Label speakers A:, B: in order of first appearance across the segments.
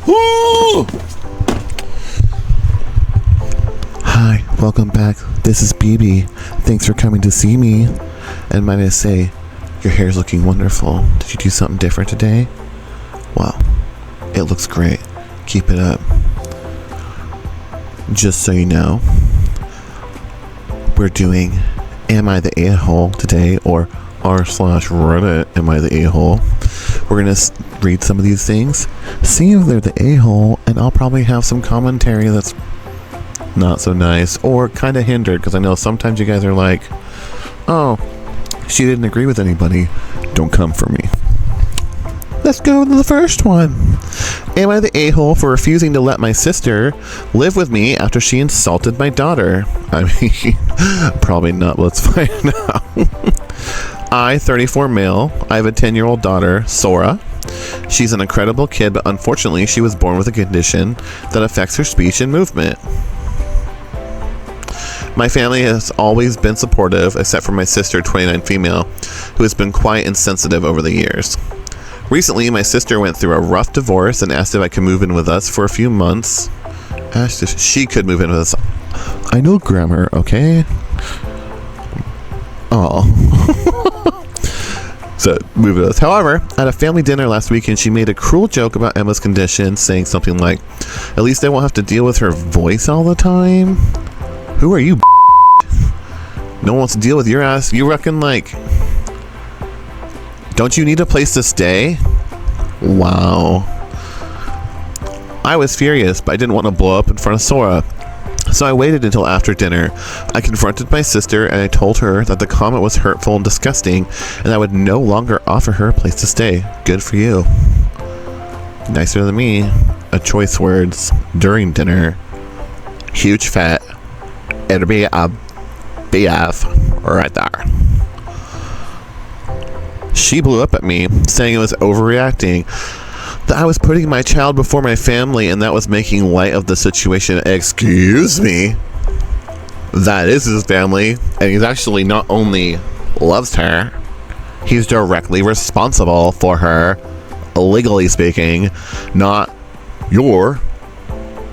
A: Woo! Hi, welcome back. This is BB. Thanks for coming to see me. And might I say, your hair's looking wonderful. Did you do something different today? Wow, it looks great. Keep it up. Just so you know, we're doing Am I the A-hole today, or r/Reddit Am I the A-hole. We're gonna read some of these things, see if they're the a-hole, and I'll probably have some commentary that's not so nice or kind of hindered, because I know sometimes you guys are like, oh, she didn't agree with anybody. Don't come for me. Let's go to the first one. Am I the a-hole for refusing to let my sister live with me after she insulted my daughter? I mean, probably not. Let's find out. I, 34 male, I have a 10-year-old daughter, Sora. She's an incredible kid, but unfortunately she was born with a condition that affects her speech and movement. My family has always been supportive, except for my sister, 29 female, who has been quiet and sensitive over the years. Recently, my sister went through a rough divorce and asked if I could move in with us for a few months. Asked if she could move in with us. I know grammar, okay? Oh. So, move with us. However, at a family dinner last weekend, she made a cruel joke about Emma's condition, saying something like, at least I won't have to deal with her voice all the time. Who are you, No one wants to deal with your ass. You reckon, like, don't you need a place to stay? Wow. I was furious, but I didn't want to blow up in front of Sora. So I waited until after dinner. I confronted my sister and I told her that the comment was hurtful and disgusting, and I would no longer offer her a place to stay. Good for you. Nicer than me. A choice words during dinner. Huge fat. It'll be a BF right there. She blew up at me, saying it was overreacting, that I was putting my child before my family, and that was making light of the situation. Excuse me? That is his family, and he's actually not only loves her, he's directly responsible for her, legally speaking, not your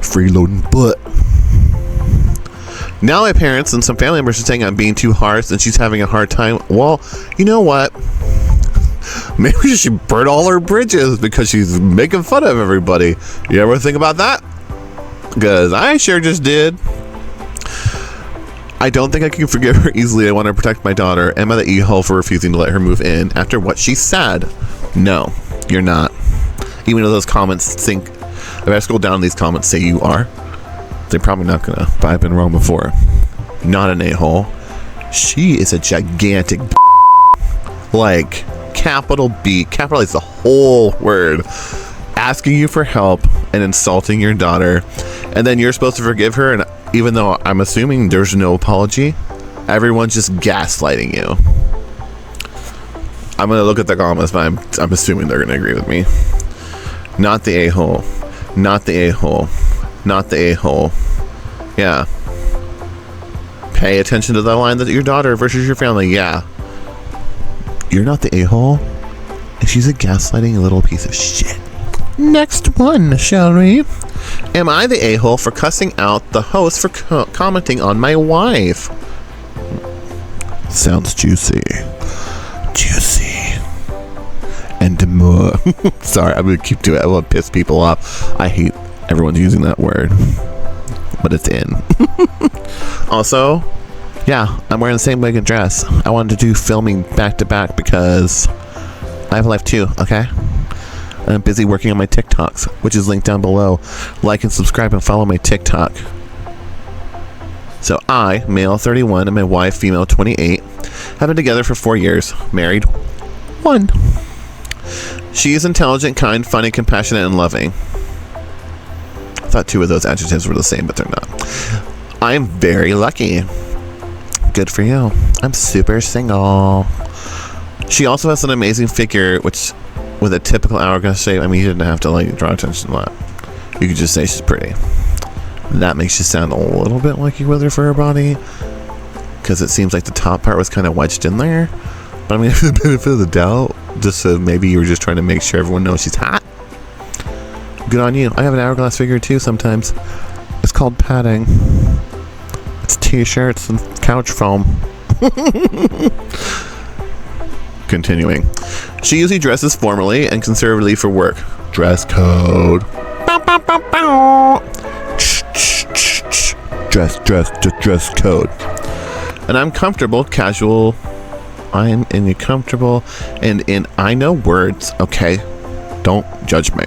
A: freeloading butt. Now my parents and some family members are saying I'm being too harsh and she's having a hard time. Well, you know what? Maybe she should burn all her bridges because she's making fun of everybody. You ever think about that? Because I sure just did. I don't think I can forgive her easily. I want to protect my daughter. Am I the e-hole for refusing to let her move in after what she said? No, you're not. Even though those comments think, if I scroll down, these comments say you are. They're probably not gonna, but I've been wrong before. Not an a-hole. She is a gigantic like capital B, capitalize the whole word, asking you for help and insulting your daughter, and then you're supposed to forgive her, and even though I'm assuming there's no apology, everyone's just gaslighting you. I'm gonna look at the comments, but I'm assuming they're gonna agree with me. Not the a-hole. Not the a-hole. Not the a-hole. Yeah. Pay attention to the line that your daughter versus your family. Yeah. You're not the a-hole, and she's a gaslighting little piece of shit. Next one, shall we? Am I the a-hole for cussing out the host for commenting on my wife? Sounds juicy. Juicy. And demure. Sorry, I'm gonna keep doing it. I want to piss people off. I hate everyone's using that word, but it's in. Also, yeah, I'm wearing the same wig and dress. I wanted to do filming back to back because I have a life too, okay? And I'm busy working on my TikToks, which is linked down below. Like and subscribe and follow my TikTok. So I, male 31, and my wife, female 28, have been together for 4 years, married 1. She is intelligent, kind, funny, compassionate, and loving. I thought 2 of those adjectives were the same, but they're not. I am very lucky. Good for you. I'm super single. She also has an amazing figure, which with a typical hourglass shape, I mean, you didn't have to like draw attention to that. You could just say she's pretty. That makes you sound a little bit like you with her for her body, because it seems like the top part was kind of wedged in there. But I mean, for the benefit of the doubt, just so maybe you were just trying to make sure everyone knows she's hot. Good on you. I have an hourglass figure too sometimes. It's called padding. It's t-shirts and couch foam. Continuing. She usually dresses formally and conservatively for work. Dress code. Dress code. And I'm comfortable, casual. I'm in comfortable and in I know words, okay? Don't judge me.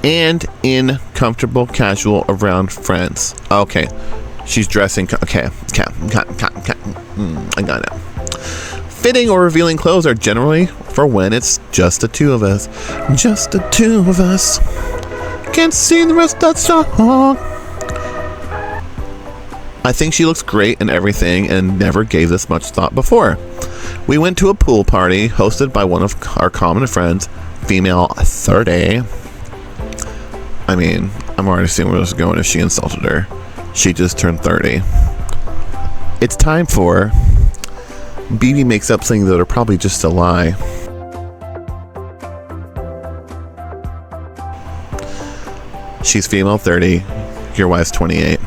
A: And in comfortable, casual around friends. Okay. She's dressing. Okay. I got it. Fitting or revealing clothes are generally for when it's just the two of us. Just the two of us. Can't see the rest of that song. I think she looks great in everything and never gave this much thought before. We went to a pool party hosted by one of our common friends, female 30. I mean, I'm already seeing where this is going if she insulted her. She just turned 30. It's time for BB makes up things that are probably just a lie. She's female 30. Your wife's 28.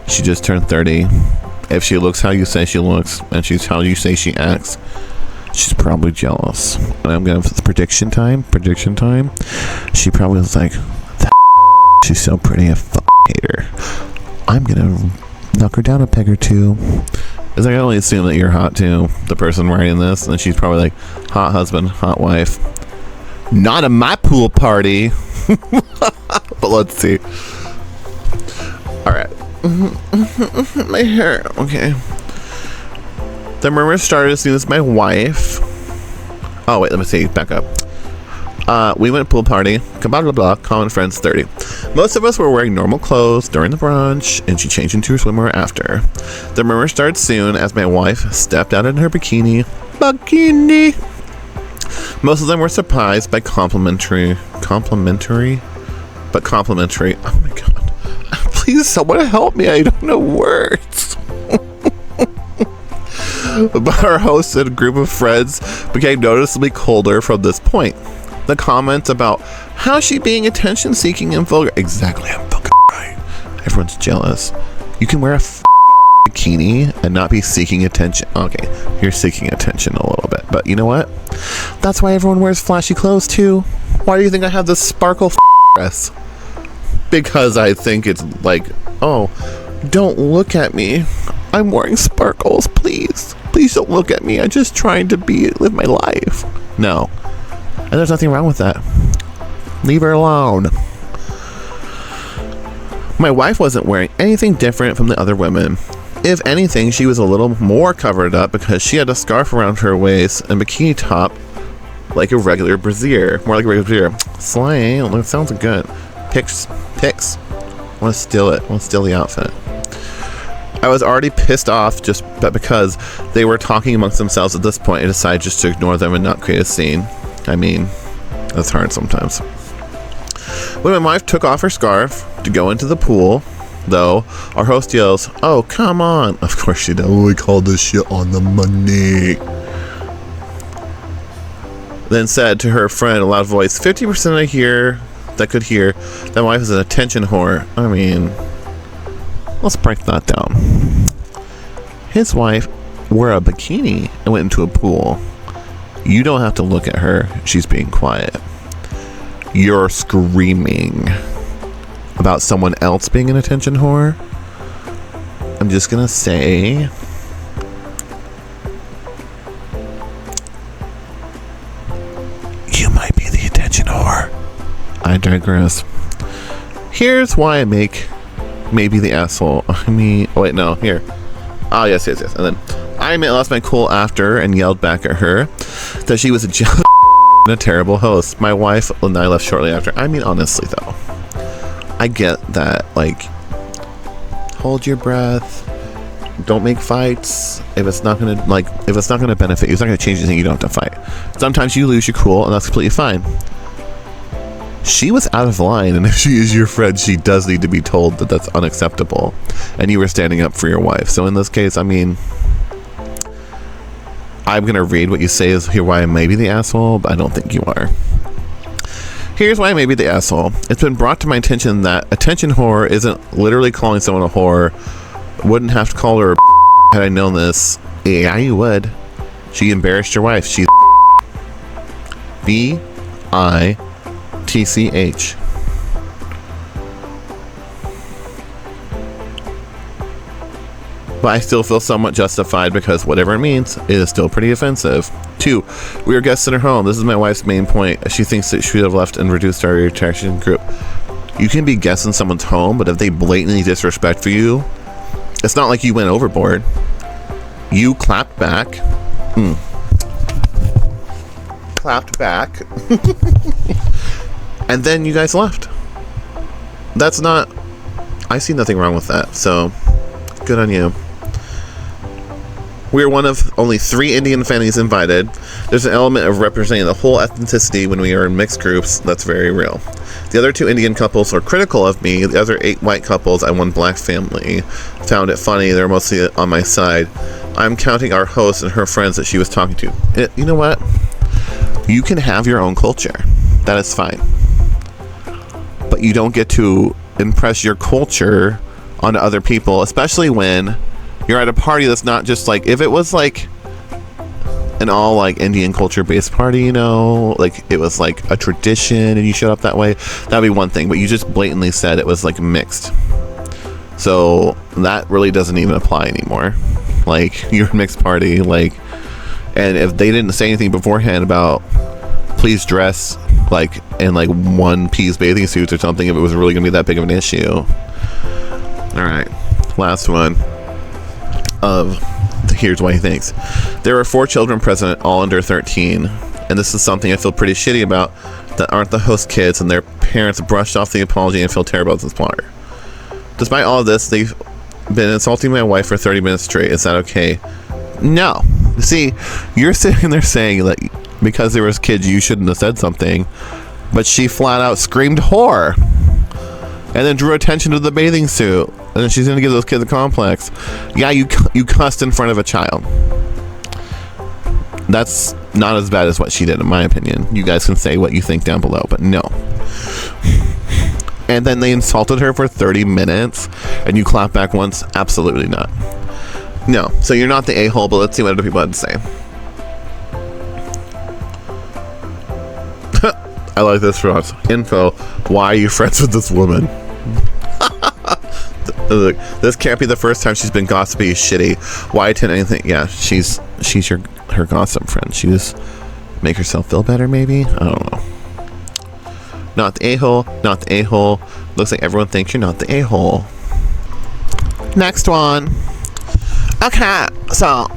A: She just turned 30. If she looks how you say she looks and she's how you say she acts, she's probably jealous. And I'm gonna prediction time. She probably was like, she's so pretty, I hate her. I'm gonna knock her down a peg or two. Is I can only assume that you're hot too, the person writing this, and she's probably like, hot husband, hot wife. Not at my pool party. But let's see. Alright. My hair. Okay. The murmurs started as soon as my wife. Oh wait, let me see. Back up. We went pool party. Blah blah blah. Common friends 30. Most of us were wearing normal clothes during the brunch, and she changed into her swimwear after. The murmurs started soon as my wife stepped out in her bikini. Most of them were surprised by complimentary. Oh my god. Please, someone help me. I don't know words. But our host and a group of friends became noticeably colder from this point. The comments about how she being attention seeking and vulgar. Exactly, I'm fucking right. Everyone's jealous. You can wear a bikini and not be seeking attention. Okay, you're seeking attention a little bit, but you know what? That's why everyone wears flashy clothes too. Why do you think I have this sparkle dress? Because I think it's like, oh, don't look at me. I'm wearing sparkles, please. Please don't look at me. I'm just trying to live my life. No. And there's nothing wrong with that. Leave her alone. My wife wasn't wearing anything different from the other women. If anything, she was a little more covered up because she had a scarf around her waist and bikini top like a regular brassiere. More like a regular brassiere. Slay. That sounds good. Pics. I want to steal it. I want to steal the outfit. I was already pissed off but because they were talking amongst themselves at this point, I decided just to ignore them and not create a scene. I mean, that's hard sometimes. When my wife took off her scarf to go into the pool, though, our host yells, "Oh, come on." Of course she does. We call this shit on the money. Then said to her friend in a loud voice, 50% that could hear that my wife is an attention whore. I mean, let's break that down. His wife wore a bikini and went into a pool. You don't have to look at her. She's being quiet. You're screaming about someone else being an attention whore. I'm just gonna say, you might be the attention whore. I digress. Here's why I make maybe the asshole. I mean, oh wait, no, here. Oh, yes. And then I lost my cool after and yelled back at her that she was a jealous and a terrible host. My wife and I left shortly after. I mean, honestly though, I get that, like, hold your breath, don't make fights. If it's not gonna benefit you, it's not gonna change anything, you don't have to fight. Sometimes you lose your cool and that's completely fine. She was out of line, and if she is your friend, she does need to be told that that's unacceptable, and you were standing up for your wife. So in this case, I mean, I'm gonna read what you say is here why I may be the asshole, but I don't think you are. Here's why I may be the asshole. It's been brought to my attention that attention whore isn't literally calling someone a whore. Wouldn't have to call her a had I known this. Yeah, you would. She embarrassed your wife. She's B-I-T-C-H. But I still feel somewhat justified because whatever it means, it is still pretty offensive. 2, we are guests in her home. This is my wife's main point. She thinks that she should have left and reduced our interaction group. You can be guests in someone's home, but if they blatantly disrespect for you, it's not like you went overboard. You clapped back. Clapped back. And then you guys left. That's not... I see nothing wrong with that, so good on you. We are one of only 3 Indian families invited. There's an element of representing the whole ethnicity when we are in mixed groups that's very real. The other 2 Indian couples were critical of me. The other 8 white couples and 1 black family found it funny. They're mostly on my side. I'm counting our host and her friends that she was talking to. You know what? You can have your own culture. That is fine. But you don't get to impress your culture onto other people, especially when you're at a party that's not just like, if it was like an all like Indian culture based party, you know, like it was like a tradition and you showed up that way, that'd be one thing. But you just blatantly said it was like mixed, so that really doesn't even apply anymore. Like, you're a mixed party, like, and if they didn't say anything beforehand about please dress like in like one-piece bathing suits or something, if it was really gonna be that big of an issue. All right, last one of here's why he thinks. There are 4 children present, all under 13, and this is something I feel pretty shitty about, that aren't the host kids and their parents brushed off the apology and feel terrible about this plotter. Despite all of this, they've been insulting my wife for 30 minutes straight. Is that okay? No. See, you're sitting there saying that because there was kids you shouldn't have said something, but she flat out screamed whore and then drew attention to the bathing suit, and then she's gonna give those kids a complex. Yeah, you cussed in front of a child. That's not as bad as what she did, in my opinion. You guys can say what you think down below, but no. And then they insulted her for 30 minutes and you clap back once? Absolutely not. No. So you're not the a-hole, but let's see what other people had to say. I like this for us. Info. Why are you friends with this woman? Look, this can't be the first time she's been gossipy shitty. Why attend anything? Yeah, she's her gossip friend. She just make herself feel better, maybe? I don't know. Not the a-hole, not the a-hole. Looks like everyone thinks you're not the a-hole. Next one. Okay, so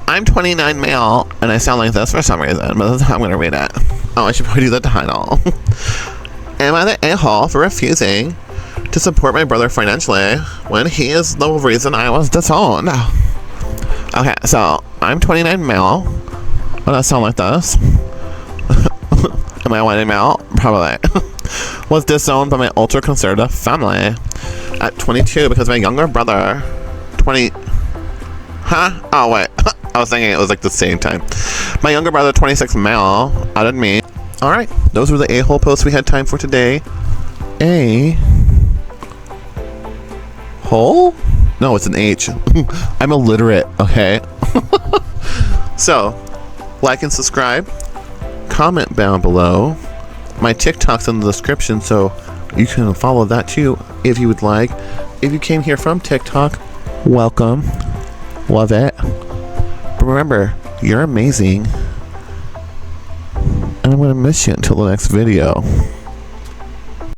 A: I'm 29 male, and I sound like this for some reason, but that's how I'm going to read it. Oh, I should probably do that title. Am I the a-hole for refusing to support my brother financially when he is the reason I was disowned? Okay, so I'm 29 male. Would I sound like this? Am I a white male? Probably. Was disowned by my ultra-conservative family at 22 because my younger brother, 20... Huh? Oh, wait. I was thinking it was like the same time. My younger brother, 26 male, outed me. Alright, those were the a-hole posts we had time for today. A-hole? No, it's an H. I'm illiterate, okay? So, like and subscribe. Comment down below. My TikTok's in the description, so you can follow that too if you would like. If you came here from TikTok, welcome. Love it. But remember, you're amazing. And I'm going to miss you until the next video.